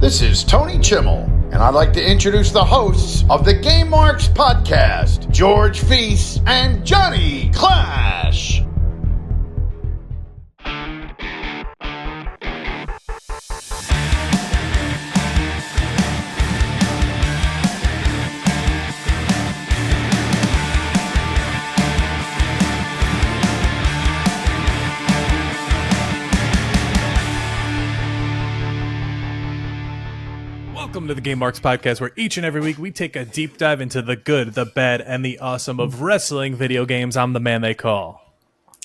This is Tony Chimmel, and I'd like to introduce the hosts of the Game Marks podcast, George Feis and Johnny Clash. Welcome to the Game Marks podcast, where each and every week we take a deep dive into the good, the bad, and the awesome of wrestling video games. I'm the man they call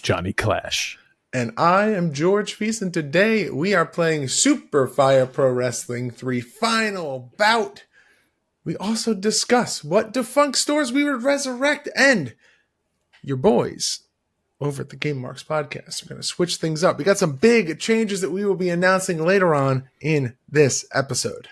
Johnny Clash. And I am George Feis, and today we are playing Super Fire Pro Wrestling 3 Final Bout. We also discuss what defunct stores we would resurrect, and your boys over at the Game Marks podcast are going to switch things up. We got some big changes that we will be announcing later on in this episode.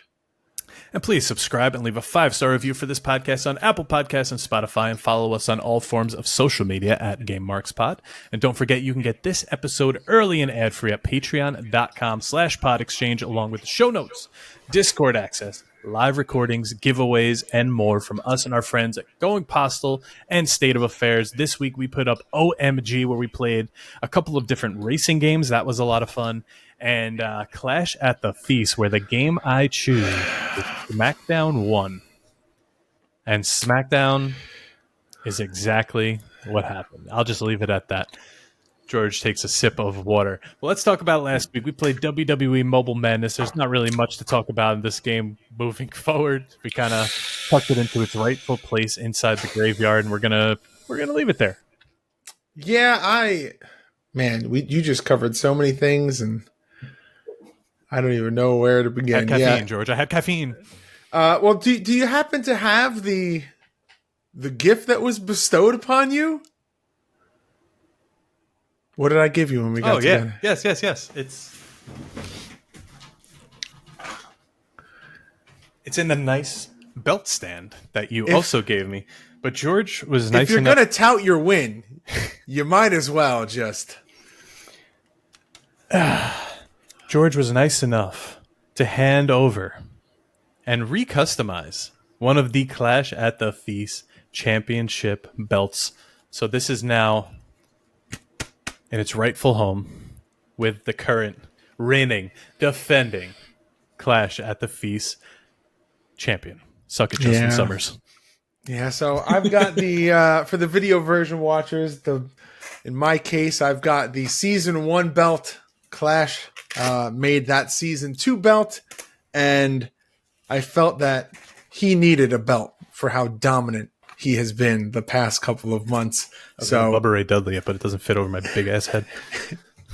And please subscribe and leave a 5-star review for this podcast on Apple Podcasts and Spotify, and follow us on all forms of social media at Game Marks Pod. And don't forget, you can get this episode early and ad-free at patreon.com/podexchange, along with the show notes, Discord access, live recordings, giveaways, and more from us and our friends at Going Postal and State of Affairs. This week we put up OMG, where we played a couple of different racing games. That was a lot of fun. And Clash at the Feast, where the game I choose is SmackDown 1. And SmackDown is exactly what happened. I'll just leave it at that. George takes a sip of water. Well, let's talk about last week. We played WWE Mobile Madness. There's not really much to talk about in this game moving forward. We kind of tucked it into its rightful place inside the graveyard, and we're gonna leave it there. Yeah, you just covered so many things, and I don't even know where to begin. I had caffeine, George. I had caffeine. Well, do you happen to have the gift that was bestowed upon you? What did I give you when we got together? Yes. It's in the nice belt stand that you also gave me. But George was nice enough. If you're going to tout your win, you might as well just... George was nice enough to hand over and recustomize one of the Clash at the Feast championship belts. So this is now in its rightful home with the current reigning, defending Clash at the Feast champion. Suck it, Justin Summers. Yeah, so I've got the, for the video version watchers, in my case, I've got the Season 1 belt. Clash made that Season 2 belt, and I felt that he needed a belt for how dominant he has been the past couple of months. So Bubba Ray Dudley, but it doesn't fit over my big ass head.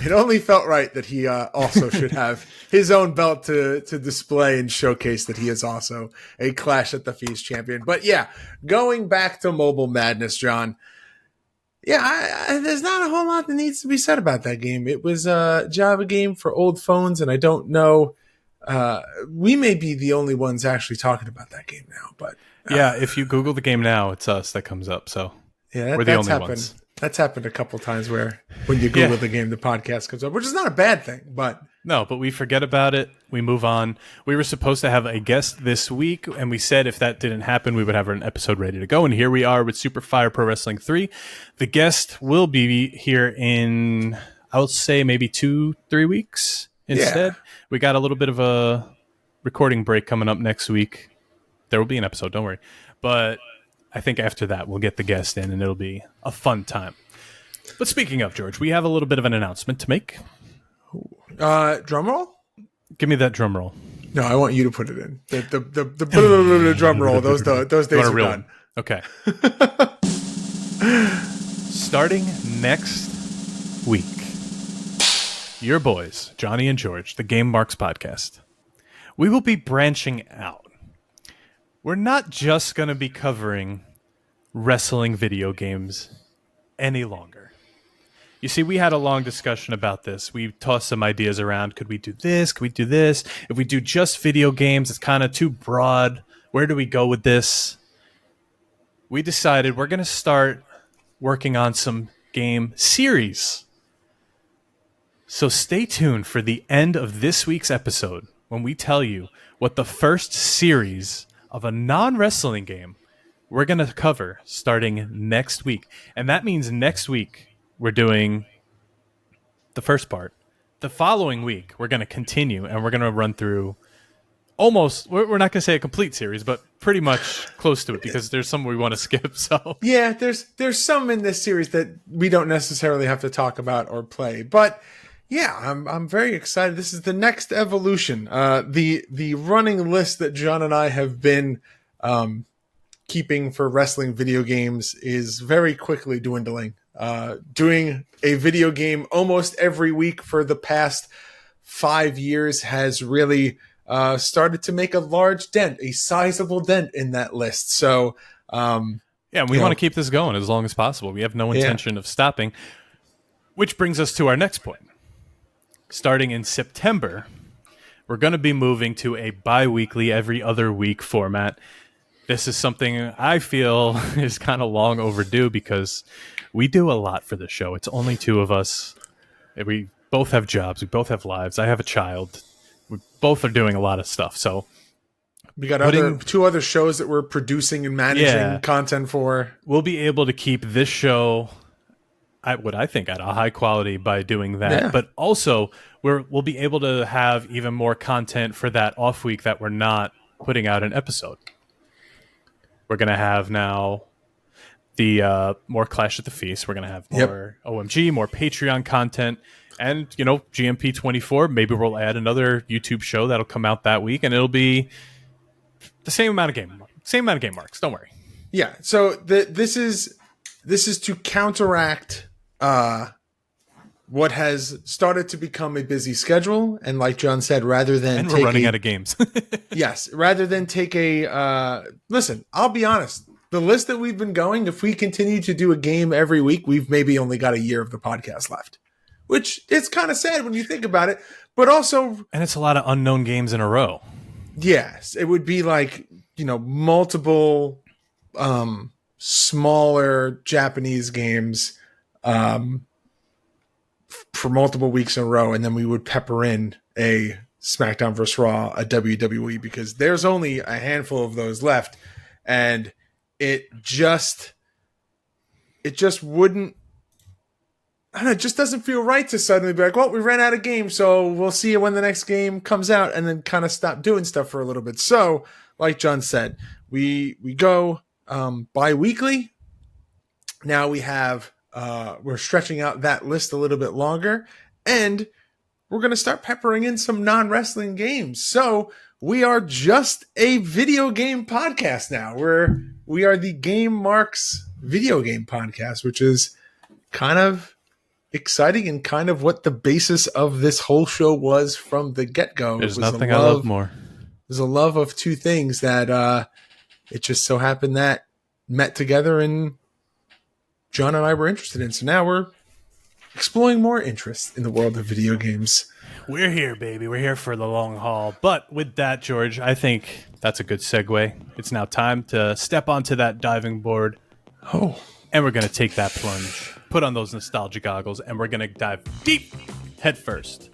It only felt right that he also should have his own belt to display and showcase that he is also a Clash at the Feast champion. But yeah, going back to Mobile Madness, John. Yeah, there's not a whole lot that needs to be said about that game. It was a Java game for old phones, and I don't know. We may be the only ones actually talking about that game now. But yeah, if you Google the game now, it's us that comes up. So yeah, we're the only ones. That's happened a couple times where when you Google the game, the podcast comes up, which is not a bad thing. But we forget about it. We move on. We were supposed to have a guest this week, and we said if that didn't happen, we would have an episode ready to go. And here we are with Super Fire Pro Wrestling 3. The guest will be here in, I would say, maybe 2-3 weeks instead. Yeah. We got a little bit of a recording break coming up next week. There will be an episode, don't worry. But I think after that, we'll get the guest in, and it'll be a fun time. But speaking of, George, we have a little bit of an announcement to make. Drum roll? Give me that drum roll. No, I want you to put it in. The drum roll. Those days are done. Okay. Starting next week, your boys, Johnny and George, the Game Marks podcast, we will be branching out. We're not just going to be covering wrestling video games any longer. You see, we had a long discussion about this. We tossed some ideas around. Could we do this? Could we do this? If we do just video games, it's kind of too broad. Where do we go with this? We decided we're going to start working on some game series. So stay tuned for the end of this week's episode when we tell you what the first series of a non-wrestling game we're going to cover starting next week. And that means next week we're doing the first part. The following week we're going to continue and we're going to run through almost, we're not going to say a complete series, but pretty much close to it because there's some we want to skip. So yeah, there's some in this series that we don't necessarily have to talk about or play, but yeah, I'm very excited. This is the next evolution. The running list that John and I have been keeping for wrestling video games is very quickly dwindling. Doing a video game almost every week for the past 5 years has really started to make a large dent, a sizable dent in that list. So, yeah, we want to keep this going as long as possible. We have no intention of stopping, which brings us to our next point. Starting in September, we're going to be moving to a bi-weekly, every other week format. This is something I feel is kind of long overdue because we do a lot for the show. It's only two of us. We both have jobs. We both have lives. I have a child. We both are doing a lot of stuff. So we got two other shows that we're producing and managing content for. We'll be able to keep this show at what I think at a high quality by doing that. Yeah. But also we'll be able to have even more content for that off week that we're not putting out an episode. We're going to have now the more Clash at the Feast. We're going to have more OMG, more Patreon content. And, GMP 24, maybe we'll add another YouTube show that'll come out that week. And it'll be the same amount of game marks. Don't worry. Yeah. So this is to counteract what has started to become a busy schedule. And like John said, rather than we're running out of games. Yes. Rather than take listen, I'll be honest. The list that we've been going, if we continue to do a game every week, we've maybe only got a year of the podcast left, which is kind of sad when you think about it, but also. And it's a lot of unknown games in a row. Yes. It would be like, multiple smaller Japanese games for multiple weeks in a row, and then we would pepper in a SmackDown vs. Raw, a WWE, because there's only a handful of those left, and it just wouldn't. I don't know, it just doesn't feel right to suddenly be like, well, we ran out of games, so we'll see you when the next game comes out, and then kind of stop doing stuff for a little bit. So, like John said, we go bi-weekly. Now we have we're stretching out that list a little bit longer, and we're going to start peppering in some non-wrestling games. So we are just a video game podcast now. We are the Game Marks video game podcast, which is kind of exciting and kind of what the basis of this whole show was from the get-go. There's nothing I love more. There's a love of two things that it just so happened that met together and John and I were interested in. So now we're exploring more interest in the world of video games. We're here, baby. We're here for the long haul. But with that, George, I think that's a good segue. It's now time to step onto that diving board. Oh. And we're going to take that plunge, put on those nostalgia goggles, and we're going to dive deep, head first,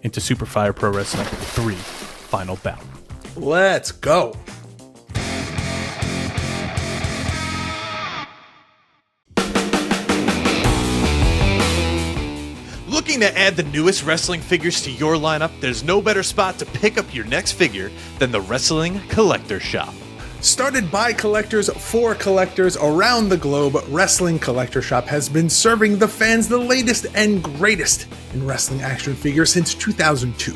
into Super Fire Pro Wrestling 3 Final Bout. Let's go. Looking to add the newest wrestling figures to your lineup? There's no better spot to pick up your next figure than the Wrestling Collector Shop. Started by collectors for collectors around the globe, Wrestling Collector Shop has been serving the fans the latest and greatest in wrestling action figures since 2002.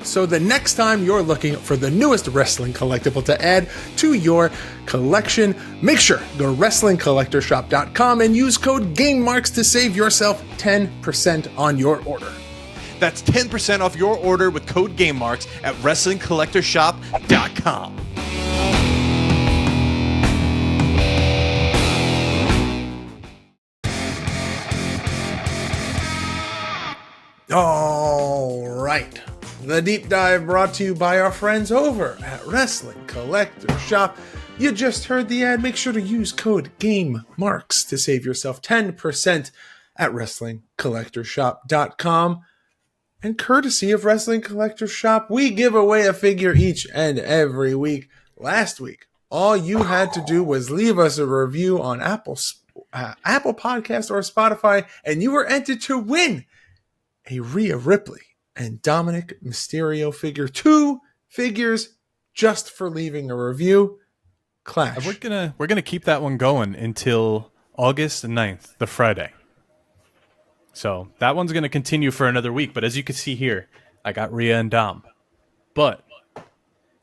So the next time you're looking for the newest wrestling collectible to add to your collection, make sure to go to WrestlingCollectorShop.com and use code GameMarks to save yourself 10% on your order. That's 10% off your order with code GameMarks at WrestlingCollectorShop.com. All right. The deep dive brought to you by our friends over at Wrestling Collector Shop. You just heard the ad. Make sure to use code GameMarks to save yourself 10% at WrestlingCollectorShop.com. And courtesy of Wrestling Collector Shop, we give away a figure each and every week. Last week, all you had to do was leave us a review on Apple Podcast or Spotify, and you were entered to win a Rhea Ripley and Dominic Mysterio figure. 2 figures just for leaving a review. Clash. We're gonna keep that one going until August 9th, the Friday. So that one's going to continue for another week. But as you can see here, I got Rhea and Dom. But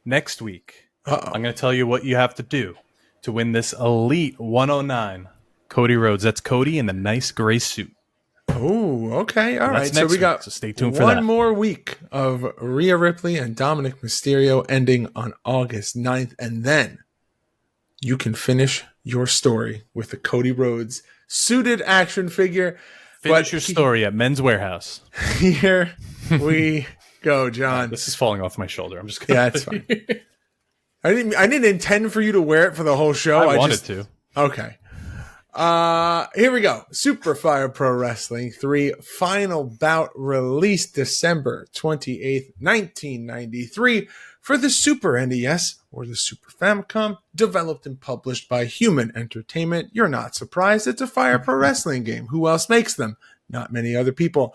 next week, I'm going to tell you what you have to do to win this Elite 109 Cody Rhodes. That's Cody in the nice gray suit. Oh, okay. All right. So we got so stay tuned for that. One more week of Rhea Ripley and Dominic Mysterio ending on August 9th. And then you can finish your story with the Cody Rhodes suited action figure. Finish your story at Men's Warehouse. Here we go, John. This is falling off my shoulder. I'm just gonna... Yeah, it's fine. I didn't intend for you to wear it for the whole show. I wanted to. Okay. Here we go. Superfire Pro Wrestling 3 Final Bout, released December 28th, 1993 for the Super NES or the Super Famicom, developed and published by Human Entertainment. You're not surprised. It's a Fire Pro Wrestling game. Who else makes them? Not many other people.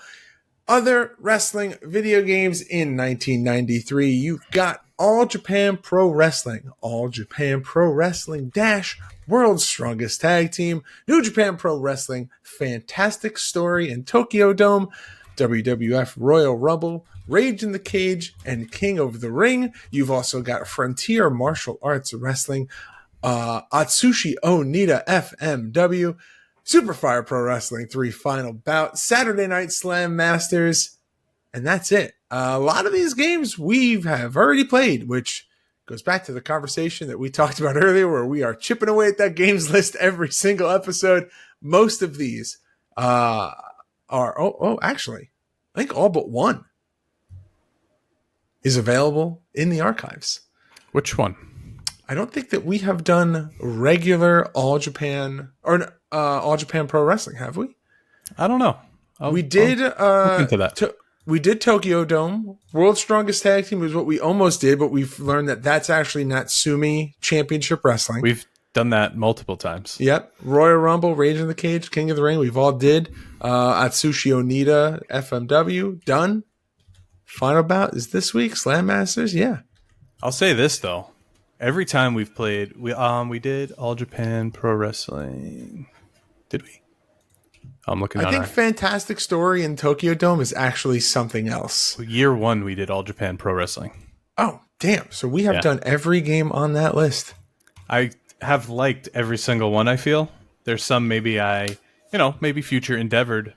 Other wrestling video games in 1993, you've got All Japan Pro Wrestling, All Japan Pro Wrestling Dash, World's Strongest Tag Team, New Japan Pro Wrestling, Fantastic Story in Tokyo Dome, WWF Royal Rumble, Rage in the Cage, and King of the Ring. You've also got Frontier Martial Arts Wrestling, Atsushi Onita FMW, Superfire Pro Wrestling 3 Final Bout, Saturday Night Slam Masters, and that's it. A lot of these games we have already played, which goes back to the conversation that we talked about earlier, where we are chipping away at that games list every single episode. Most of these actually, I think all but one is available in the archives. Which one? I don't think that we have done regular All Japan or All Japan Pro Wrestling, have we? I don't know. We did look into that. We did Tokyo Dome. World's Strongest Tag Team is what we almost did, but we've learned that that's actually Natsumi Championship Wrestling. We've done that multiple times. Yep. Royal Rumble, Rage in the Cage, King of the Ring, we've all did. Atsushi Onita, FMW, done. Final Bout is this week. Slam Masters, yeah. I'll say this, though. Every time we've played, we did All Japan Pro Wrestling. Did we? I'm looking at I think Fantastic Story in Tokyo Dome is actually something else. Year 1, we did All Japan Pro Wrestling. Oh, damn. So we have done every game on that list. I have liked every single one, I feel. There's some maybe maybe future endeavored,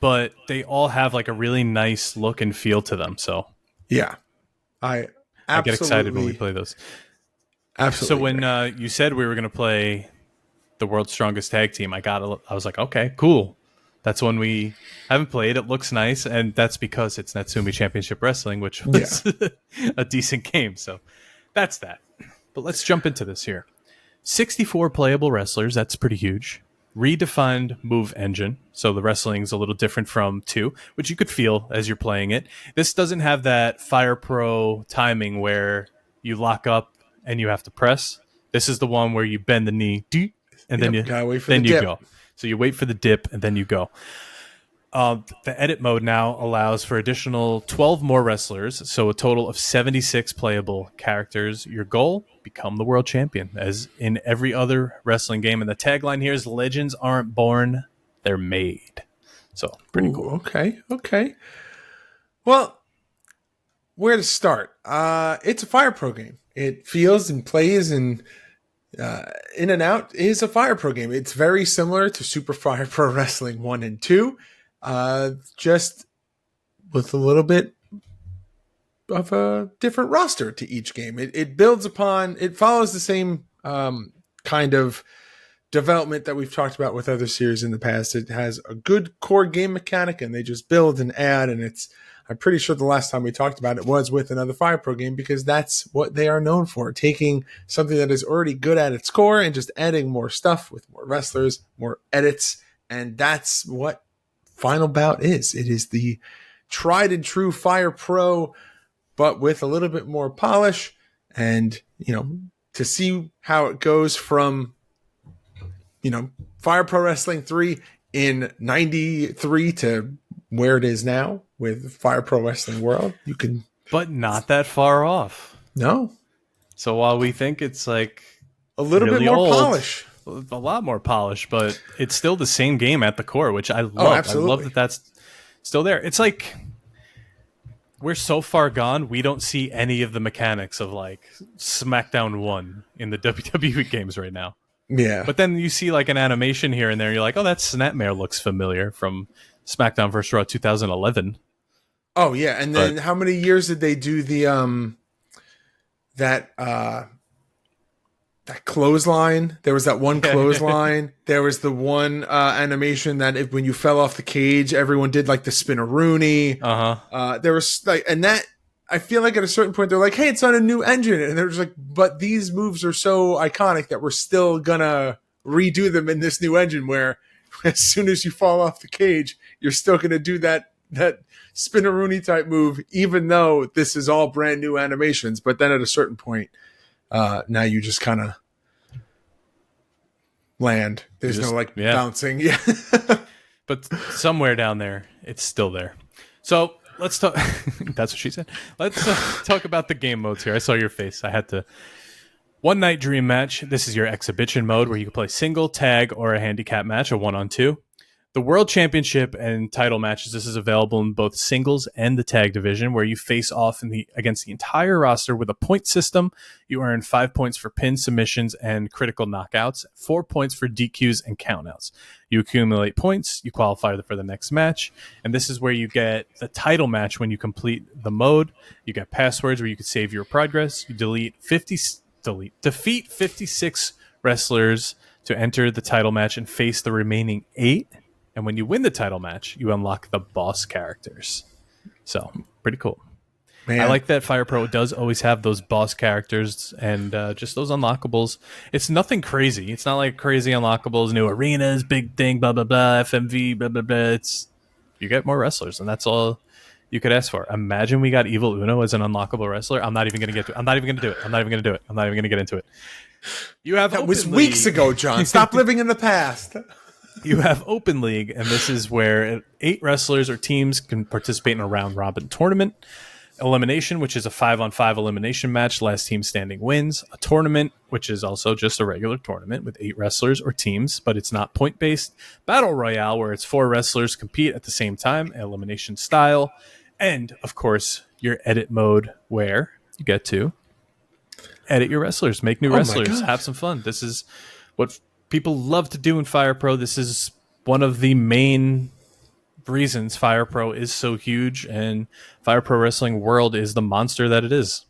but they all have like a really nice look and feel to them. So yeah, I get excited when we play those. Absolutely. So when you said we were going to play the World's Strongest Tag Team, I was like, okay, cool. That's one we haven't played. It looks nice, and that's because it's Natsumi Championship Wrestling, which was a decent game. So that's that. But let's jump into this here. 64 playable wrestlers. That's pretty huge. Redefined move engine. So the wrestling's a little different from 2, which you could feel as you're playing it. This doesn't have that Fire Pro timing where you lock up and you have to press. This is the one where you bend the knee, and then you go. So you wait for the dip, and then you go. The edit mode now allows for additional 12 more wrestlers, so a total of 76 playable characters. Your goal, become the world champion, as in every other wrestling game. And the tagline here is, legends aren't born, they're made. So pretty cool. Okay. Well, where to start? It's a Fire Pro game. It feels and plays and in and out is a Fire Pro game. It's very similar to Super Fire Pro Wrestling 1 and 2, just with a little bit of a different roster to each game. It follows the same kind of development that we've talked about with other series in the past. It has a good core game mechanic, and they just build and add, and I'm pretty sure the last time we talked about it was with another Fire Pro game, because that's what they are known for, taking something that is already good at its core and just adding more stuff with more wrestlers, more edits, and that's what Final Bout is. It is the tried and true Fire Pro, but with a little bit more polish. And, to see how it goes from, Fire Pro Wrestling 3 in 93 to where it is now with Fire Pro Wrestling World, you can... But not that far off. No. So while we think it's like a little really bit more old, polish. A lot more polish, but it's still the same game at the core, which I love. Absolutely. I love that that's still there. It's like we're so far gone, we don't see any of the mechanics of like SmackDown 1 in the WWE games right now. Yeah. But then you see like an animation here and there, you're like, oh, that Snapmare looks familiar from SmackDown vs. Raw 2011. Oh, yeah. And then how many years did they do the that clothesline? There was that one clothesline. There was the one animation that when you fell off the cage, everyone did like the spin-a-rooney. There was like, and that I feel like at a certain point they're like, hey, it's on a new engine, and they're just like, but these moves are so iconic that we're still gonna redo them in this new engine. Where as soon as you fall off the cage, you're still gonna do that spin-a-rooney type move, even though this is all brand new animations. But then at a certain point, now you just kind of land. There's no bouncing. Yeah. But somewhere down there, it's still there. So let's talk. That's what she said. Let's talk about the game modes here. I saw your face. I had to. One Night Dream Match. This is your exhibition mode where you can play single, tag, or a handicap match, a 1-on-2. The World Championship and title matches, this is available in both singles and the tag division, where you face off against the entire roster with a point system. You earn 5 points for pins, submissions, and critical knockouts, 4 points for DQs and countouts. You accumulate points, you qualify for the next match, and this is where you get the title match when you complete the mode. You get passwords where you can save your progress. You defeat 56 wrestlers to enter the title match and face the remaining 8. And when you win the title match, you unlock the boss characters. So, pretty cool. Man. I like that Fire Pro does always have those boss characters and just those unlockables. It's nothing crazy. It's not like crazy unlockables, new arenas, big thing, blah, blah, blah, FMV, blah, blah, blah. You get more wrestlers, and that's all you could ask for. Imagine we got Evil Uno as an unlockable wrestler. I'm not even going to get to it. I'm not even going to do it. I'm not even going to do it. I'm not even going to get into it. You have That was weeks ago, John. Stop living in the past. You have Open League, and this is where 8 wrestlers or teams can participate in a round-robin tournament. Elimination, which is a 5-on-5 elimination match. Last team standing wins. A tournament, which is also just a regular tournament with 8 wrestlers or teams, but it's not point-based. Battle Royale, where it's 4 wrestlers compete at the same time, elimination style. And, of course, your edit mode, where you get to edit your wrestlers, make new wrestlers, have some fun. This is what people love to do in Fire Pro. This is one of the main reasons Fire Pro is so huge, and Fire Pro Wrestling World is the monster that it is.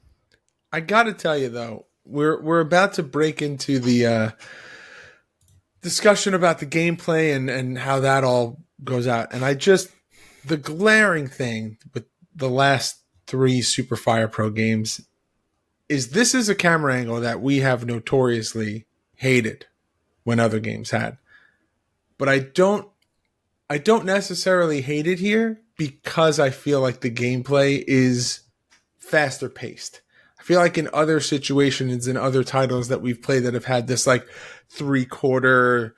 I gotta tell you though, we're about to break into the discussion about the gameplay and how that all goes out. And the glaring thing with the last 3 Super Fire Pro games is this is a camera angle that we have notoriously hated when other games had. But I don't necessarily hate it here because I feel like the gameplay is faster paced. I feel like in other situations, in other titles that we've played that have had this like 3/4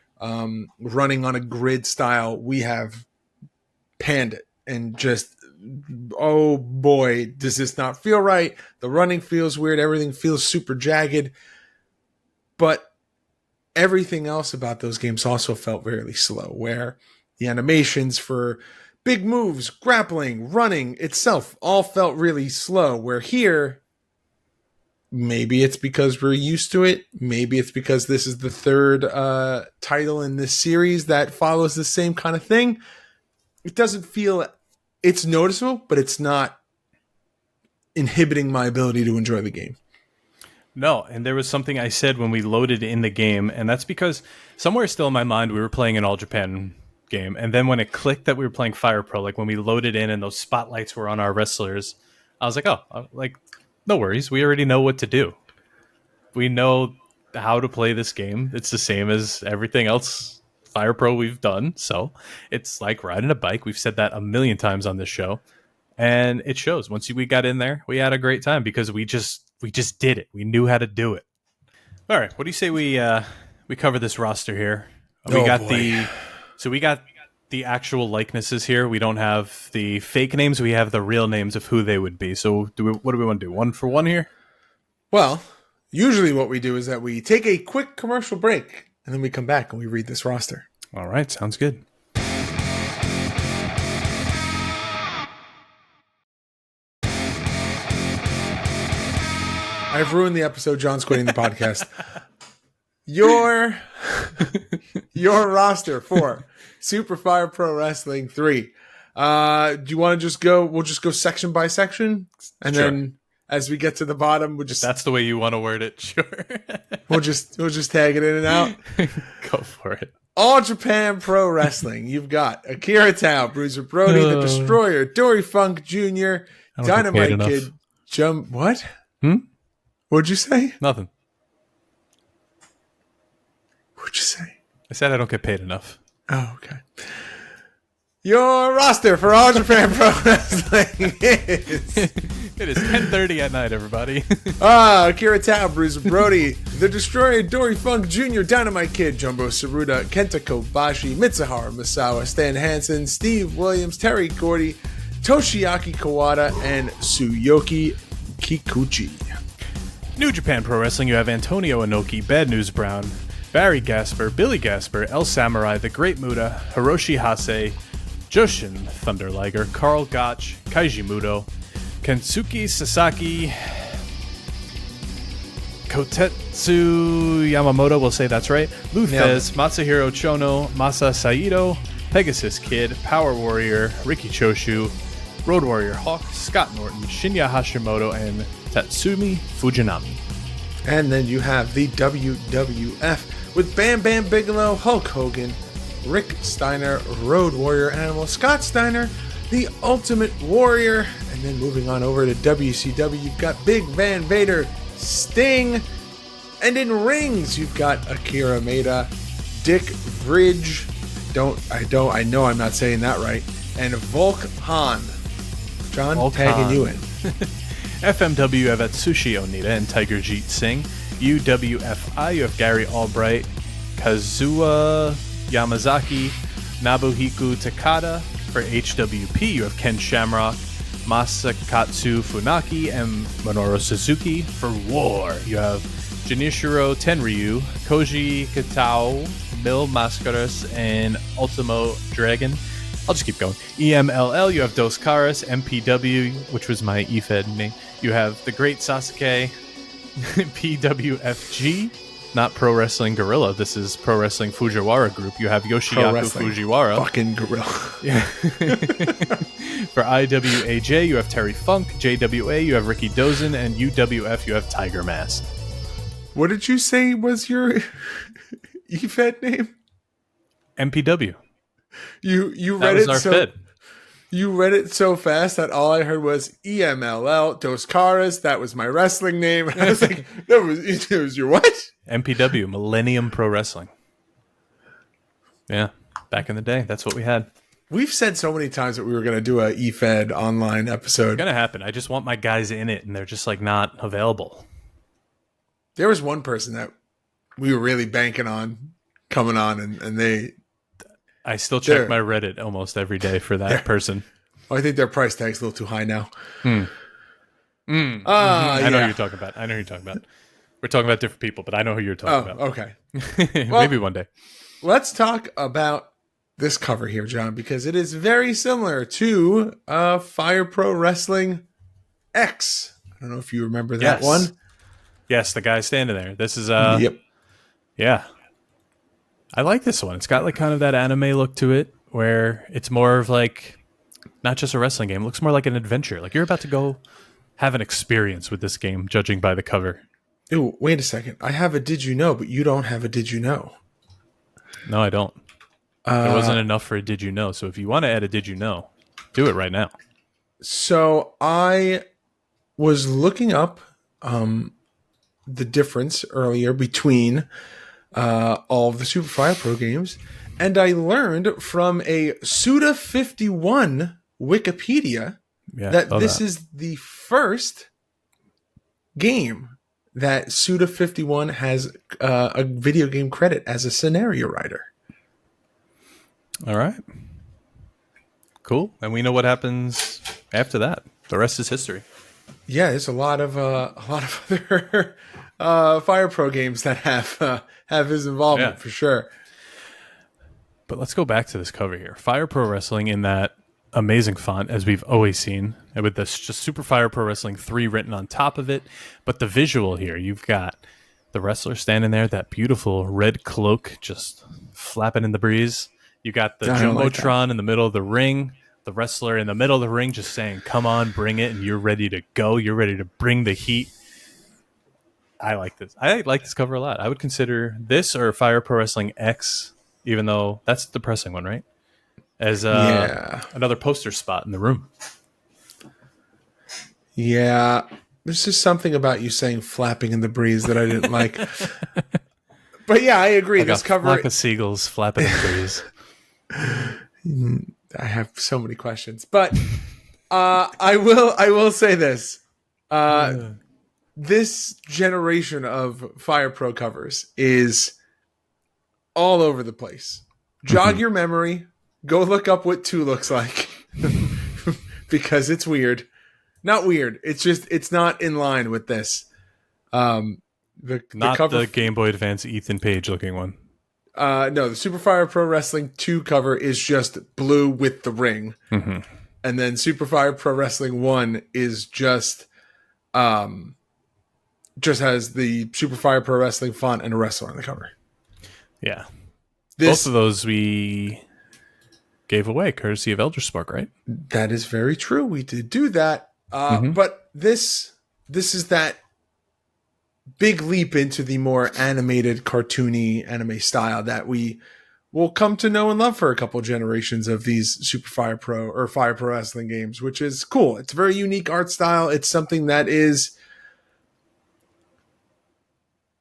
running on a grid style, we have panned it and just, oh boy, does this not feel right? The running feels weird. Everything feels super jagged. But everything else about those games also felt very slow, where the animations for big moves, grappling, running itself all felt really slow, where here, maybe it's because we're used to it. Maybe it's because this is the 3rd title in this series that follows the same kind of thing. It doesn't feel... It's noticeable, but it's not inhibiting my ability to enjoy the game. No, and there was something I said when we loaded in the game, and that's because somewhere still in my mind we were playing an All Japan game, and then when it clicked that we were playing Fire Pro, like when we loaded in and those spotlights were on our wrestlers, I was like, oh, like, no worries, we already know what to do. We know how to play this game. It's the same as everything else Fire Pro we've done, so it's like riding a bike. We've said that a million times on this show. And it shows. Once we got in there, we had a great time because we just did it. We knew how to do it. All right, what do you say we cover this roster here? We got the actual likenesses here. We don't have the fake names. We have the real names of who they would be. So what do we want to do? One for one here? Well, usually what we do is that we take a quick commercial break and then we come back and we read this roster. All right, sounds good. I've ruined the episode. John's quitting the podcast. Your roster for Superfire Pro Wrestling 3. Do you want to just go? We'll just go section by section, and then as we get to the bottom, we'll just. That's the way you want to word it. Sure. we'll just tag it in and out. Go for it. All Japan Pro Wrestling. You've got Akira Tao, Bruiser Brody, The Destroyer, Dory Funk Jr., Dynamite Kid, What? What'd you say? Nothing. What'd you say? I said I don't get paid enough. Oh, okay. Your roster for All Japan Pro Wrestling is... It is 10:30 at night, everybody. Akira Tao, Bruiser Brody, The Destroyer, Dory Funk Jr., Dynamite Kid, Jumbo Tsuruta, Kenta Kobashi, Mitsuharu Misawa, Stan Hansen, Steve Williams, Terry Gordy, Toshiaki Kawada, and Tsuyoki Kikuchi. New Japan Pro Wrestling, you have Antonio Inoki, Bad News Brown, Barry Gasper, Billy Gasper, El Samurai, The Great Muta, Hiroshi Hase, Joshin Thunder Liger, Carl Gotch, Kaiji Muto, Kensuke Sasaki, Kotetsu Yamamoto, we'll say that's right, Luthez, Matsuhiro Chono, Masa Saito, Pegasus Kid, Power Warrior, Riki Choshu, Road Warrior Hawk, Scott Norton, Shinya Hashimoto, and Tatsumi Fujinami. And then you have the WWF with Bam Bam Bigelow, Hulk Hogan, Rick Steiner, Road Warrior Animal, Scott Steiner, The Ultimate Warrior. And then moving on over to WCW, you've got Big Van Vader, Sting. And in rings, you've got Akira Maeda, Dick Bridge. I know I'm not saying that right. And Volk Han. John, Volk tagging Han. you in. FMW, you have Atsushi Onita and Tiger Jeet Singh. UWFI, you have Gary Albright, Kazuya Yamazaki, Nabuhiko Takada. For HWP, you have Ken Shamrock, Masakatsu Funaki, and Minoru Suzuki. For War, you have Junichiro Tenryu, Koji Kitao, Mil Mascaras, and Ultimo Dragon. I'll just keep going. EMLL, you have Dos Caras. MPW, which was my EFED name. You have The Great Sasuke. PWFG, not Pro Wrestling Gorilla. This is Pro Wrestling Fujiwara Group. You have Yoshiyaku Fujiwara. Fucking gorilla. Yeah. For IWAJ, you have Terry Funk. JWA, you have Ricky Dozen. And UWF, you have Tiger Mask. What did you say was your EFED name? MPW. You That read was it our so Fed. you read it so fast that all I heard was EMLL, Dos Caras. That was my wrestling name. I was like, it was your what? MPW, Millennium Pro Wrestling. Yeah, back in the day, that's what we had. We've said so many times that we were going to do a EFED online episode. It's gonna happen. I just want my guys in it, and they're just like not available. There was one person that we were really banking on coming on, and they. I still check my Reddit almost every day for that person. I think their price tag's a little too high now. I know who you're talking about. We're talking about different people, but I know who you're talking about. Okay. Maybe one day. Let's talk about this cover here, John, because it is very similar to Fire Pro Wrestling X. I don't know if you remember that one. Yes, the guy standing there. This is Yep. Yeah. I like this one. It's got like kind of that anime look to it where it's more of like not just a wrestling game. It looks more like an adventure. Like you're about to go have an experience with this game, judging by the cover. Ooh, wait a second. I have a Did You Know, but you don't have a Did You Know. No, I don't. There wasn't enough for a Did You Know. So if you want to add a Did You Know, do it right now. So I was looking up the difference earlier between all of the Super Fire Pro games, and I learned from a Suda51 Wikipedia Yeah, that saw this that. is the first game that Suda51 has a video game credit as a scenario writer. All right. Cool. And we know what happens after that. The rest is history. Yeah, there's a lot of other Fire Pro games that have his involvement for sure. But let's go back to this cover here. Fire Pro Wrestling in that amazing font, as we've always seen, and with this just Super Fire Pro Wrestling 3 written on top of it. But the visual here, you've got the wrestler standing there, that beautiful red cloak just flapping in the breeze. You got the Jumbotron in the middle of the ring, the wrestler in the middle of the ring just saying, come on, bring it, and you're ready to go. You're ready to bring the heat. I like this. I like this cover a lot. I would consider this or Fire Pro Wrestling X, even though that's the depressing one, right? As another poster spot in the room. Yeah. There's just something about you saying flapping in the breeze that I didn't like. But yeah, I agree. Like this a cover, flock of seagulls flapping in the breeze. I have so many questions, but I will say this. This generation of Fire Pro covers is all over the place. Jog your memory. Go look up what 2 looks like because it's weird. Not weird. It's just it's not in line with this. The cover, the Game Boy Advance Ethan Page looking one. No, the Super Fire Pro Wrestling 2 cover is just blue with the ring. Mm-hmm. And then Super Fire Pro Wrestling 1 is just has the Super Fire Pro Wrestling font and a wrestler on the cover. Yeah. Both of those we gave away courtesy of Elder Spark, right? That is very true. We did do that. But this is that big leap into the more animated, cartoony anime style that we will come to know and love for a couple generations of these Super Fire Pro or Fire Pro Wrestling games, which is cool. It's a very unique art style. It's something that is...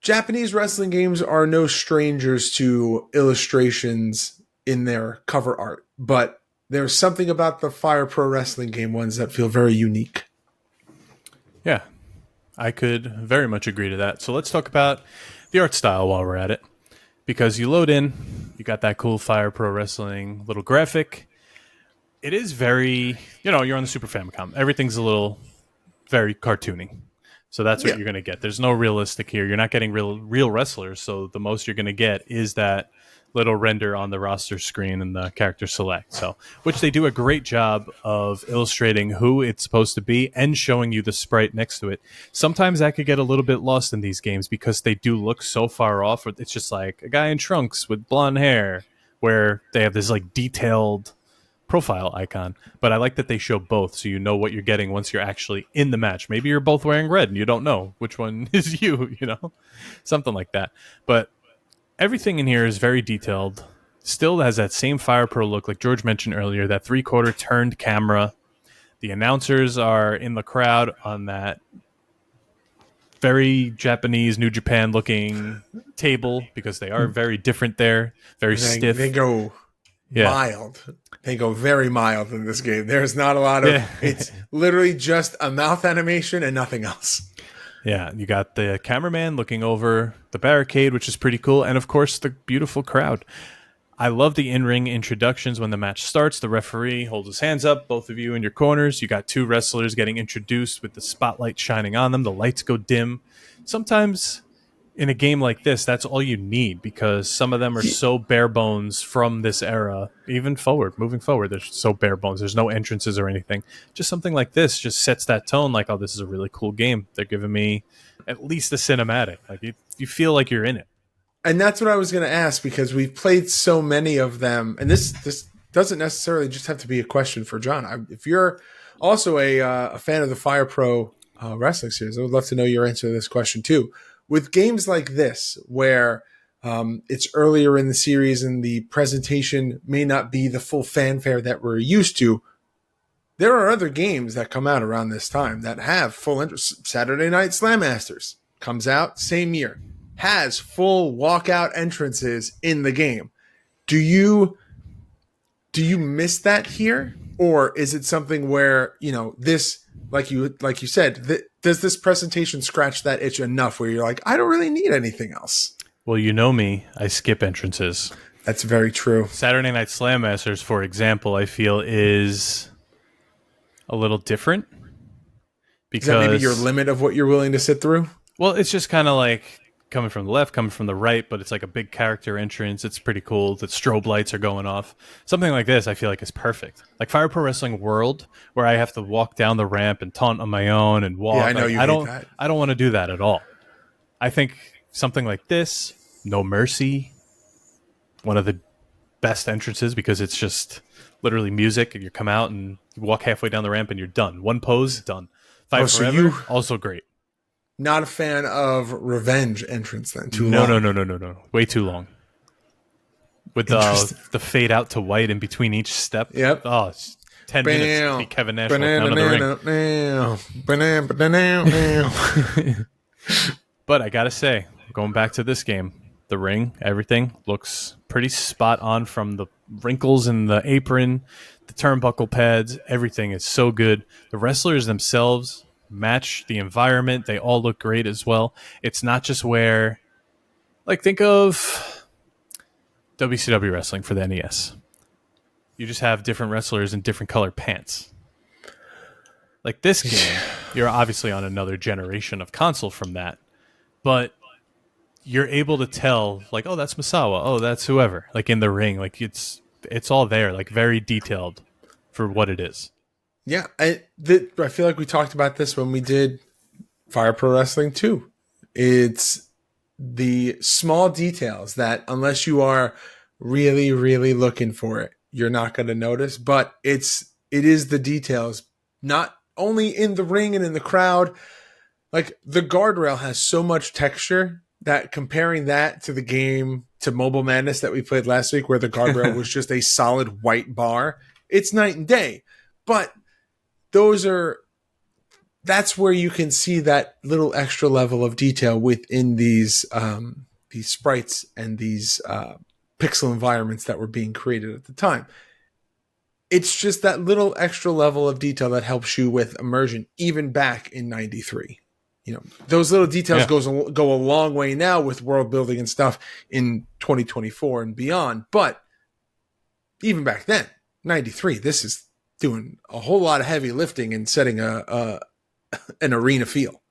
Japanese wrestling games are no strangers to illustrations in their cover art, but there's something about the Fire Pro Wrestling game ones that feel very unique. Yeah, I could very much agree to that. So let's talk about the art style while we're at it. Because you load in, you got that cool Fire Pro Wrestling little graphic. It is very, you're on the Super Famicom. Everything's a little very cartoony. So that's what you're going to get. There's no realistic here. You're not getting real wrestlers. So the most you're going to get is that little render on the roster screen and the character select. So, which they do a great job of illustrating who it's supposed to be and showing you the sprite next to it. Sometimes that could get a little bit lost in these games because they do look so far off. It's just like a guy in trunks with blonde hair where they have this like detailed profile icon. But I like that they show both so you know what you're getting once you're actually in the match. Maybe you're both wearing red and you don't know which one is you, something like that. But everything in here is very detailed. Still has that same Fire Pro look, like George mentioned earlier, that 3/4 turned camera. The announcers are in the crowd on that very Japanese, New Japan looking table because they are very different there, very stiff. They go mild. They go very mild in this game. There's not a lot of... It's literally just a mouth animation and nothing else. Yeah, you got the cameraman looking over the barricade, which is pretty cool. And, of course, the beautiful crowd. I love the in-ring introductions when the match starts. The referee holds his hands up, both of you in your corners. You got 2 wrestlers getting introduced with the spotlight shining on them. The lights go dim. Sometimes in a game like this, that's all you need because some of them are so bare bones from this era. Even moving forward, they're so bare bones. There's no entrances or anything. Just something like this just sets that tone like, oh, this is a really cool game. They're giving me at least a cinematic. Like you feel like you're in it. And that's what I was going to ask because we've played so many of them. And this doesn't necessarily just have to be a question for John. If you're also a fan of the Fire Pro Wrestling series, I would love to know your answer to this question too. With games like this, where it's earlier in the series and the presentation may not be the full fanfare that we're used to, there are other games that come out around this time that have full interest. Saturday Night Slam Masters comes out same year, has full walkout entrances in the game. Do you miss that here? Or is it something where, this, like you said, does this presentation scratch that itch enough where you're like, I don't really need anything else? Well, you know me, I skip entrances. That's very true. Saturday Night Slam Masters, for example, I feel is a little different. Because, is that maybe your limit of what you're willing to sit through? Well, it's just kind of like coming from the left, coming from the right, but it's like a big character entrance. It's pretty cool. The strobe lights are going off. Something like this, I feel like, is perfect. Like Fire Pro Wrestling World, where I have to walk down the ramp and taunt on my own and walk. Yeah, I know you hate that. I don't want to do that at all. I think something like this, No Mercy, one of the best entrances because it's just literally music, and you come out and you walk halfway down the ramp and you're done. One pose, done. Fight Forever, also great. Not a fan of Revenge entrance then? No. Way too long. With the fade out to white in between each step. Yep. Oh, it's 10 minutes to be Kevin Nash walking out of the ring. But I gotta say, going back to this game, the ring, everything looks pretty spot on, from the wrinkles in the apron, the turnbuckle pads, everything is so good. The wrestlers themselves match the environment. They all look great as well. It's not just where, like, think of WCW wrestling for the NES. You just have different wrestlers in different colored pants. Like this game, you're obviously on another generation of console from that, but you're able to tell, like, oh, that's Misawa, oh, that's whoever, like in the ring, like it's all there, like very detailed for what it is. Yeah, I feel like we talked about this when we did Fire Pro Wrestling 2. It's the small details that, unless you are really, really looking for it, you're not going to notice. But it is the details, not only in the ring and in the crowd. Like, the guardrail has so much texture that, comparing that to the game, to Mobile Madness that we played last week, where the guardrail was just a solid white bar, it's night and day. But that's where you can see that little extra level of detail within these sprites and these pixel environments that were being created at the time. It's just that little extra level of detail that helps you with immersion, even back in '93. Those little details go a long way now with world building and stuff in 2024 and beyond. But even back then, '93, this is doing a whole lot of heavy lifting and setting an arena feel.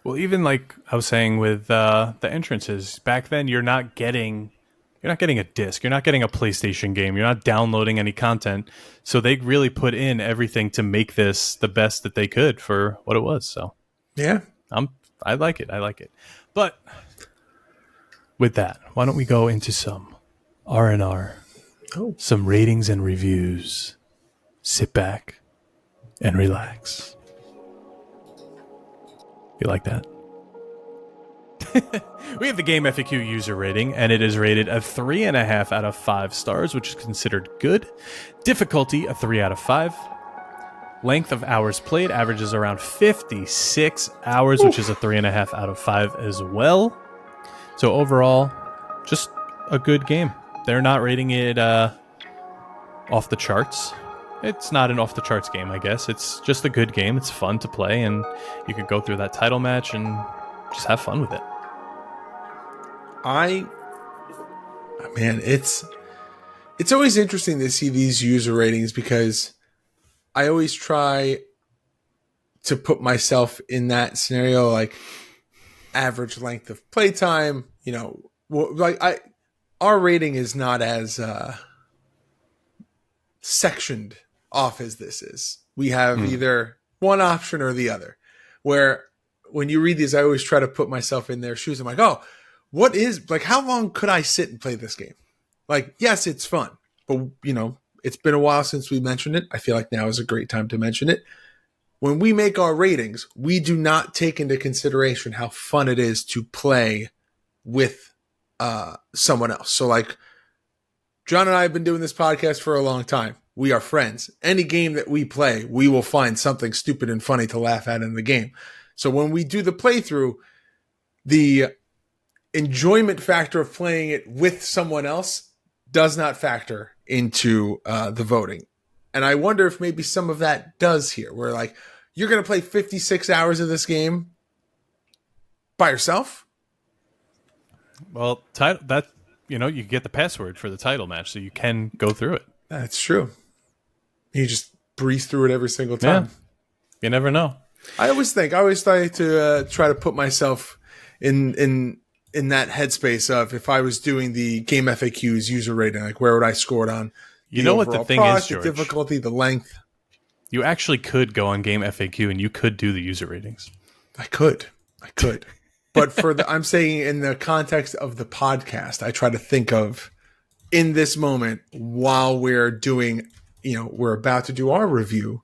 Well, even like I was saying with the entrances back then, you're not getting a disc, you're not getting a PlayStation game, you're not downloading any content. So they really put in everything to make this the best that they could for what it was. So yeah, I like it. But with that, why don't we go into some R&R, some ratings and reviews. Sit back and relax. You like that? We have the Game FAQ user rating, and it is rated a 3.5 out of 5 stars, which is considered good. Difficulty, a 3 out of 5. Length of hours played averages around 56 hours, which is a 3.5 out of 5 as well. So overall, just a good game. They're not rating it off the charts. It's not an off-the-charts game, I guess. It's just a good game. It's fun to play, and you could go through that title match and just have fun with it. It's always interesting to see these user ratings, because I always try to put myself in that scenario, like average length of playtime. Our rating is not as sectioned off as this is. We have either one option or the other, where when you read these, I always try to put myself in their shoes. I'm like, oh, how long could I sit and play this game? Like, yes, it's fun, but it's been a while since we mentioned it. I feel like now is a great time to mention it. When we make our ratings, we do not take into consideration how fun it is to play with someone else. So, like, John and I have been doing this podcast for a long time. We are friends. Any game that we play, we will find something stupid and funny to laugh at in the game. So when we do the playthrough, the enjoyment factor of playing it with someone else does not factor into the voting. And I wonder if maybe some of that does here, where like you're going to play 56 hours of this by yourself. Well, you get the password for the title match, so you can go through it. That's true. You just breeze through it every single time. Yeah. You never know. I always try to try to put myself in that headspace of if I was doing the game FAQs user rating, like where would I score it on? You know what the thing is, George? The difficulty, the length. You actually could go on Game FAQ and you could do the user ratings. I could. But I'm saying in the context of the podcast, I try to think of in this moment while we're doing, we're about to do our review.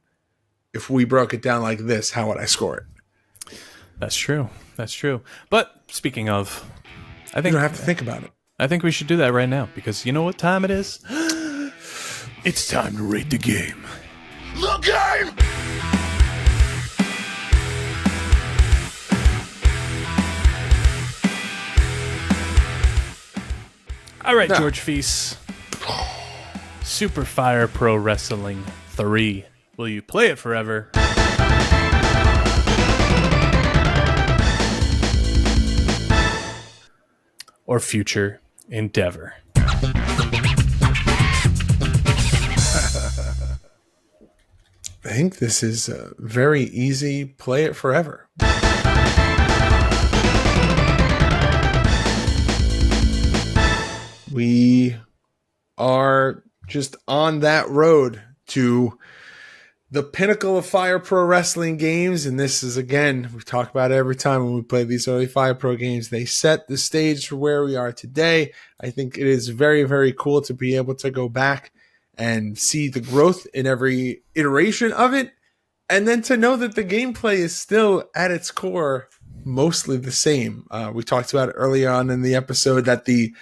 If we broke it down like this, how would I score it? That's true. But speaking of, I think you don't have to think about it. I think we should do that right now because you know what time it is? It's time to rate the game. The game! All right, George Feis. Super Fire Pro Wrestling 3. Will you play it forever? Or future endeavor? I think this is a very easy play it forever. We are just on that road to the pinnacle of Fire Pro Wrestling games. And this is, again, we talk about it every time when we play these early Fire Pro games. They set the stage for where we are today. I think it is very, very cool to be able to go back and see the growth in every iteration of it. And then to know that the gameplay is still at its core mostly the same. We talked about it earlier on in the episode that the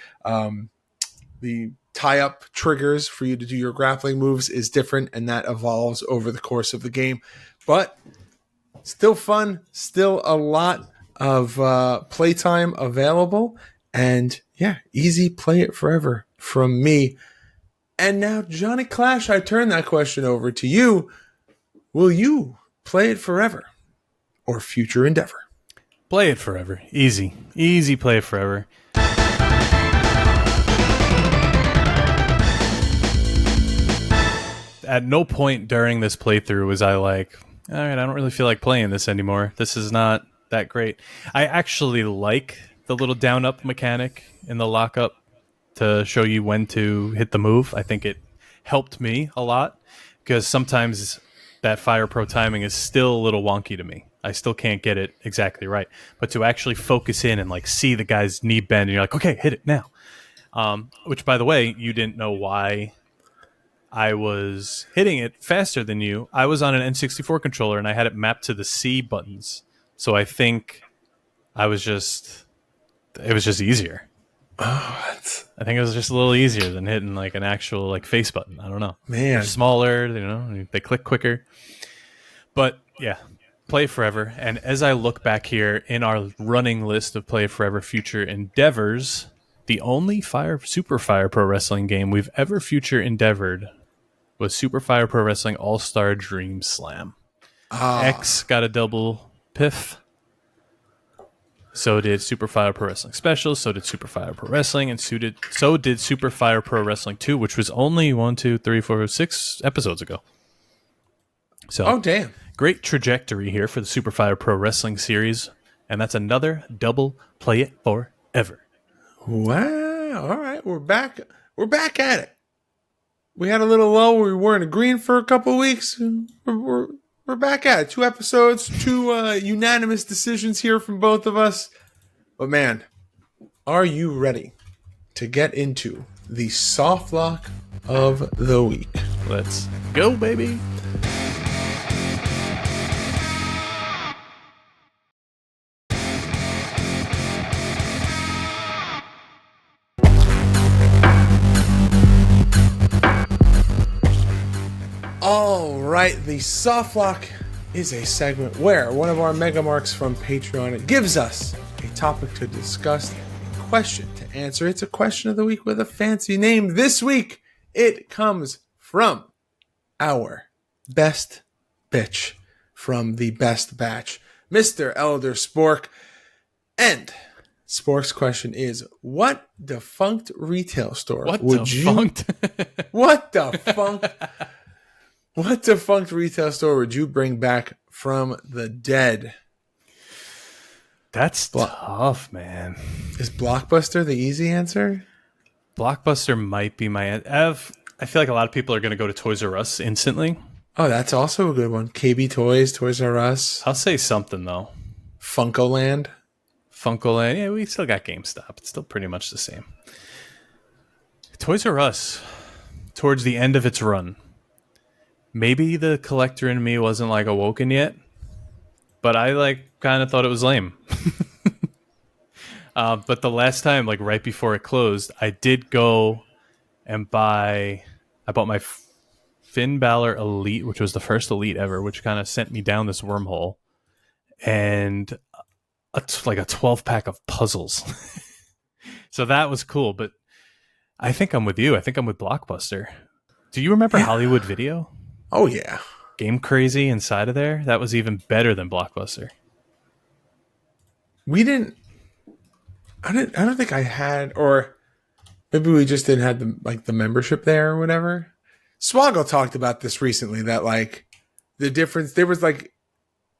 tie-up triggers for you to do your grappling moves is different, and that evolves over the course of the game. But still fun, still a lot of playtime available, and yeah, easy play it forever from me. And now, Johnny Clash, I turn that question over to you. Will you play it forever or future endeavor? Play it forever. Easy play it forever. At no point during this playthrough was I like, all right, I don't really feel like playing this anymore. This is not that great. I actually like the little down-up mechanic in the lockup to show you when to hit the move. I think it helped me a lot because sometimes that Fire Pro timing is still a little wonky to me. I still can't get it exactly right. But to actually focus in and like see the guy's knee bend and you're like, okay, hit it now. Which, by the way, you didn't know why I was hitting it faster than you. I was on an N64 controller and I had it mapped to the C buttons. So I think it was just easier. Oh, I think it was just a little easier than hitting like an actual like face button. I don't know. Man. They're smaller, they click quicker. But yeah, play forever. And as I look back here in our running list of play forever future endeavors, the only Super Fire Pro Wrestling game we've ever future endeavored was Super Fire Pro Wrestling All-Star Dream Slam. X got a double piff. So did Super Fire Pro Wrestling Special. So did Super Fire Pro Wrestling. And so did Super Fire Pro Wrestling 2, which was only 6 episodes ago. So, oh, damn. Great trajectory here for the Super Fire Pro Wrestling series. And that's another double play it forever. Wow. All right. We're back. We're back at it. We had a little lull where we weren't agreeing for a couple of weeks. We're back at it. 2 episodes, 2 unanimous decisions here from both of us. But man, are you ready to get into the soft lock of the week? Let's go, baby. All right, the soft lock is a segment where one of our mega marks from Patreon gives us a topic to discuss, a question to answer. It's a question of the week with a fancy name. This week, it comes from our best bitch from the best batch, Mr. Elder Spork. And Spork's question is, what defunct retail store What defunct retail store would you bring back from the dead? That's tough, man. Is Blockbuster the easy answer? Blockbuster might be my... I feel like a lot of people are going to go to Toys R Us instantly. Oh, that's also a good one. KB Toys, Toys R Us. I'll say something, though. Funkoland. Yeah, we still got GameStop. It's still pretty much the same. Toys R Us, towards the end of its run, maybe the collector in me wasn't like awoken yet, but I kind of thought it was lame. But the last time, right before it closed, I did go and I bought my Finn Balor Elite, which was the first Elite ever, which kind of sent me down this wormhole, and a 12-pack of puzzles. So that was cool, but I think I'm with you. I think I'm with Blockbuster. Do you remember Hollywood Video? Oh, yeah. Game Crazy inside of there? That was even better than Blockbuster. I don't think I had, or maybe we just didn't have the membership there or whatever. Swoggle talked about this recently, that the difference, there was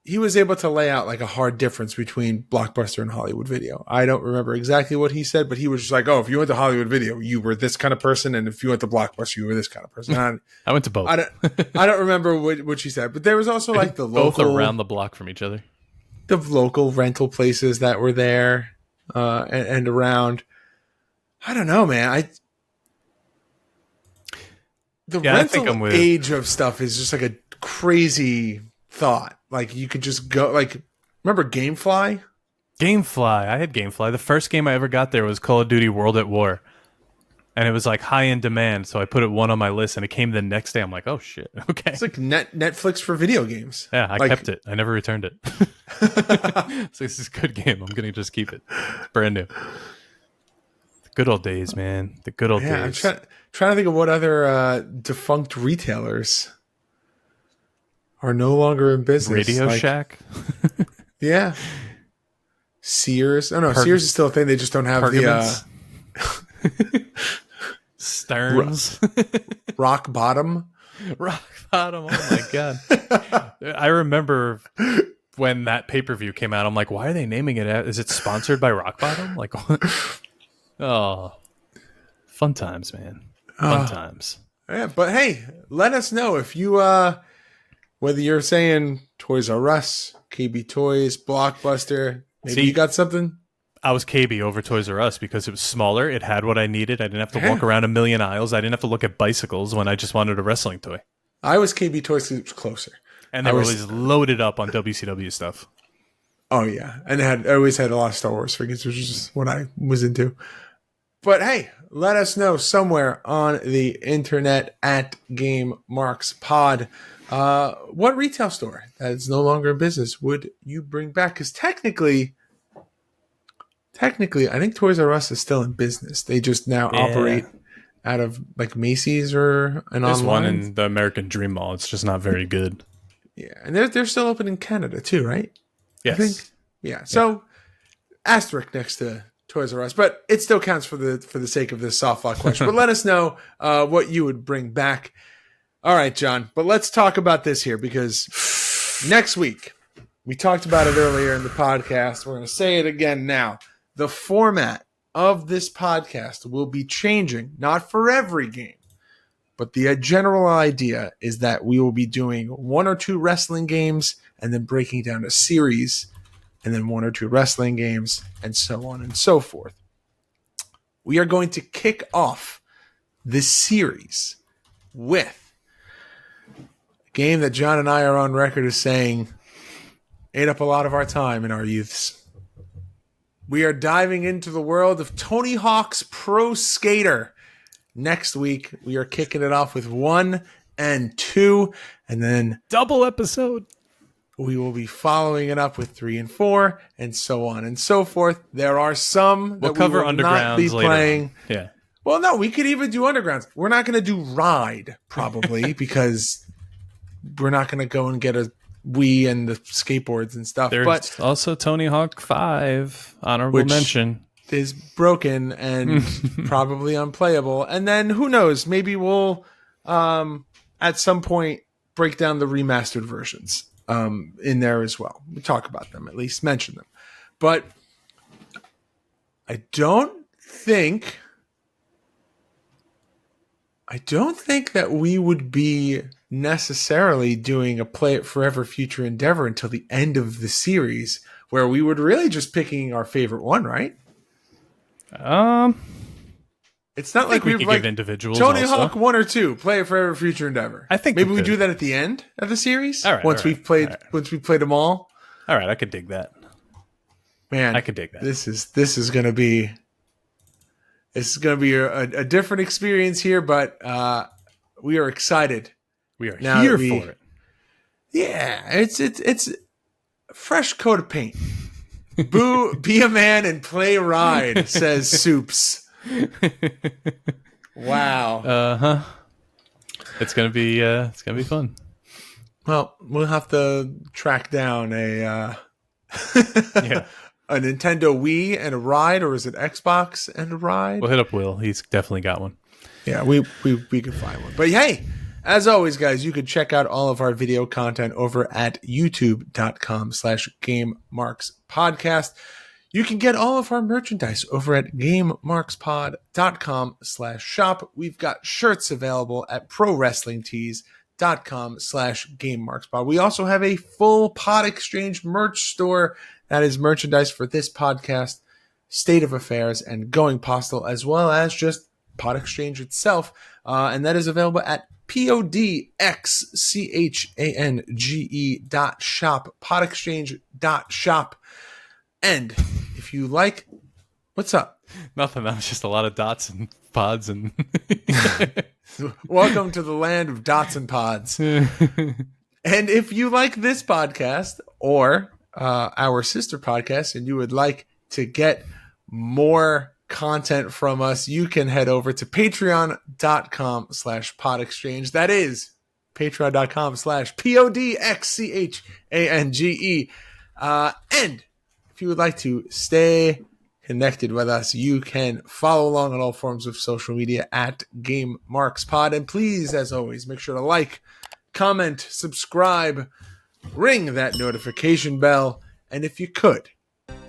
he was able to lay out a hard difference between Blockbuster and Hollywood Video. I don't remember exactly what he said, but he was just if you went to Hollywood Video, you were this kind of person, and if you went to Blockbuster, you were this kind of person. I went to both. I don't remember what she said, but there was also the local, both around the block from each other. The local rental places that were there and around. I don't know, man. Rental age of stuff is just a crazy thought. You could just go, remember Gamefly? Gamefly. I had Gamefly. The first game I ever got there was Call of Duty World at War. And it was high in demand, so I put it one on my list, and it came the next day. I'm like, oh shit, okay. It's Netflix for video games. Yeah, I kept it. I never returned it. So this is a good game. I'm gonna just keep it. It's brand new. The good old days, man. The good old days. I'm trying to think of what other defunct retailers are no longer in business. Radio Shack. Yeah. Sears. Oh no, Sears is still a thing. They just don't have Pergaments. the Stearns. Rock Bottom. Rock Bottom. Oh my god. I remember when that pay-per-view came out. I'm like, why are they naming it? Is it sponsored by Rock Bottom? Oh, fun times, man. Fun times. Yeah, but hey, let us know if you whether you're saying Toys R Us, KB Toys, Blockbuster. Maybe you got something. I was KB over Toys R Us because it was smaller. It had what I needed. I didn't have to walk around a million aisles. I didn't have to look at bicycles when I just wanted a wrestling toy. I was KB Toys because it was closer. And they were always loaded up on WCW stuff. Oh, yeah. And I always had a lot of Star Wars figures, which is just what I was into. But hey, let us know somewhere on the internet at Game Marks Pod. What retail store that is no longer in business would you bring back? Because technically, I think Toys R Us is still in business. They just now operate out of Macy's or an There's online. one in the American Dream Mall. It's just not very good. Yeah, and they're still open in Canada too, right? Yes. I think. Yeah. So asterisk next to Toys R Us, but it still counts for the sake of this softball question. But let us know what you would bring back. All right, John. But let's talk about this here because next week we talked about it earlier in the podcast. We're going to say it again now. The format of this podcast will be changing, not for every game, but the general idea is that we will be doing one or two wrestling games and then breaking down a series and then one or two wrestling games and so on and so forth. We are going to kick off this series with a game that John and I are on record as saying ate up a lot of our time in our youths. We are diving into the world of Tony Hawk's Pro Skater. Next week, we are kicking it off with 1 and 2, and then double episode. We will be following it up with 3 and 4, and so on and so forth. There are some that cover we will Undergrounds not be later playing. On. Yeah. Well, no, we could even do Undergrounds. We're not going to do Ride, probably, because we're not going to go and get a Wii and the skateboards and stuff. There's but also Tony Hawk 5, honorable Which- mention. is broken and probably unplayable. And then who knows? Maybe we'll at some point break down the remastered versions in there as well. We'll talk about them, at least mention them. But I don't think that we would be necessarily doing a Play It Forever Future Endeavor until the end of the series, where we would really just picking our favorite one, right? It's not like we we've could like give individuals Tony also. Hawk 1 or 2, Play It Forever Future Endeavor. I think maybe we we could. do that at the end of the series. All right, once all right, we've played, all right. once we've played them all. All right, I could dig that. Man, I could dig that. This is going to be a different experience here, but we are excited. We are Now here that we- for it. Yeah, it's a fresh coat of paint. Boo, be a man and play ride, says Soups. Wow. It's gonna be fun. Well, we'll have to track down a Yeah, a Nintendo Wii and a ride, or is it Xbox and a ride? we'll hit up Will. He's definitely got one. Yeah, we can find one. But hey, as always, guys, you can check out all of our video content over at youtube.com/GameMarksPodcast. You can get all of our merchandise over at GameMarksPod.com/shop. We've got shirts available at ProWrestlingTees.com/GameMarksPod. We also have a full Pod Exchange merch store that is merchandise for this podcast, State of Affairs, and Going Postal, as well as just Pod Exchange itself. And that is available at PodXChange.shop, podexchange.shop. And if you like, what's up? Nothing. That was just a lot of dots and pods and. Welcome to the land of dots and pods. And if you like this podcast or our sister podcast and you would like to get more content from us, you can head over to patreon.com/podexchange. That is patreon.com/podxchange. And if you would like to stay connected with us, you can follow along on all forms of social media at GameMarksPod. And please, as always, make sure to like, comment, subscribe, ring that notification bell. And if you could,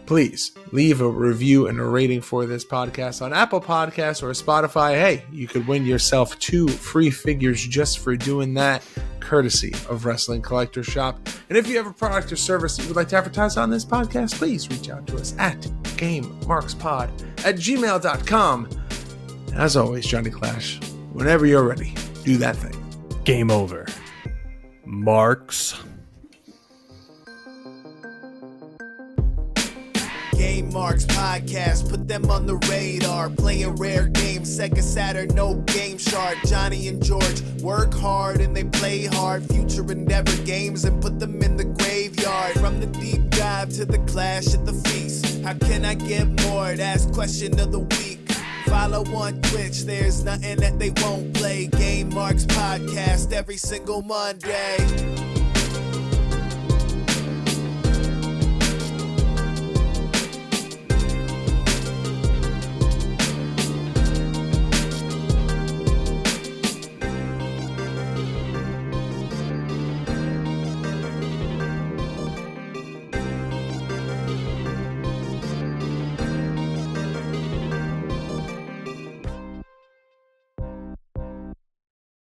please leave a review and a rating for this podcast on Apple Podcasts or Spotify. Hey, you could win yourself 2 free figures just for doing that, courtesy of Wrestling Collector Shop. And if you have a product or service that you would like to advertise on this podcast, please reach out to us at GameMarksPod@gmail.com. As always, Johnny Clash, whenever you're ready, do that thing. Game over. Marks. Game Marks Podcast, put them on the radar. Playing rare games, Sega Saturn, no Game Shark. Johnny and George work hard and they play hard. Future Endeavor games and put them in the graveyard. From the deep dive to the clash at the feast. How can I get more? That's question of the week. Follow on Twitch, there's nothing that they won't play. Game Marks Podcast every single Monday.